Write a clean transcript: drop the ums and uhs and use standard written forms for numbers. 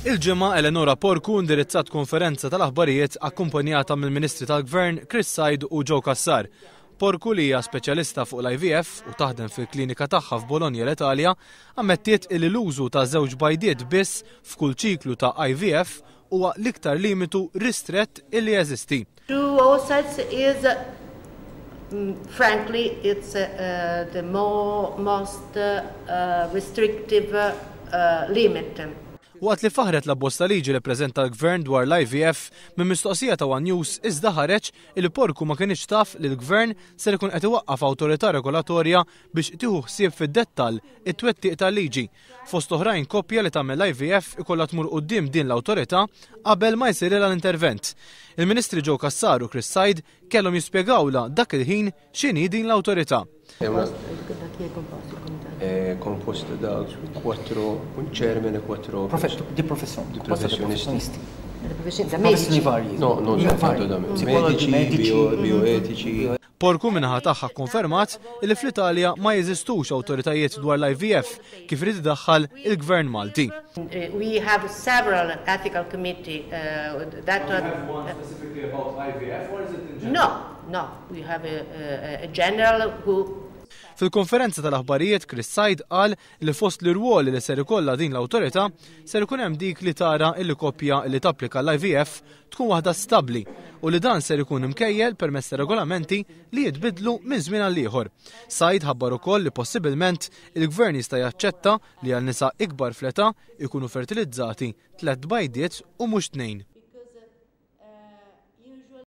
Il-ġimgħa Eleonora Porcu indirizzat konferenza tal-aħbarijiet akkumpanjata mill-Ministri tal-Gvern Chris Said u Joe Cassar. Porcu li hija speċjalista fuq l-IVF u taħdem fil-klinika tagħha f'Bologna l-Italja ammettiet li l-użu ta' żewġ bajdiet biss f'kull ċiklu ta' IVF huwa l-iktar limitu ristrett illi jeżisti. Frankly, it's the most restrictive limit. Waqt li faħret l-abbozz liġi li preżenta l-Gvern dwar l-IVF minn mistoqsija ta' One News iżda ħareġ li Porcu ma kienx taf li l-Gvern ser ikun qed iwaqqaf awtorità regolatorja biex tieħu ħsieb fid-dettall it-twettiq tal-liġi. Fost oħrajn koppja li tagħmel l-IVF ikollha tmur quddiem din l-awtorità qabel ma jsirilha l-intervent. Il-Ministri Joe Cassar u Chris Said kellhom jispjegawla dak il-ħin x'inhi din l-awtorità. Composto da 4 un chairman e 4 professionisti. Medici vari. No, non soltanto da medici, bioetici. Porcu minnaħa tagħha konfermat li fl-Italja ma jeżistux awtoritajiet dwar l-IVF kif irid iddaħħal il-Gvern Malti. We have several ethical committee that specifically about IVF or is it in general? No, we have a general who. Fil-konferenza tal-aħbarijiet Chris Said qal li fost l-irwoli li ser ikollha din l-awtorità ser ikun hemm dik li tara li koppja li tapplika l-IVF tkun waħda stabbli u li dan ser ikun imkejjel permezz ta' regolamenti li jitbidlu minn żmien għal ieħor. Said ħabbar ukoll li possibilment il-Gvern jista' jaċċetta li għal nisa ikbar fl-età ikunu fertilizzati 3 bajdiet u mhux 2.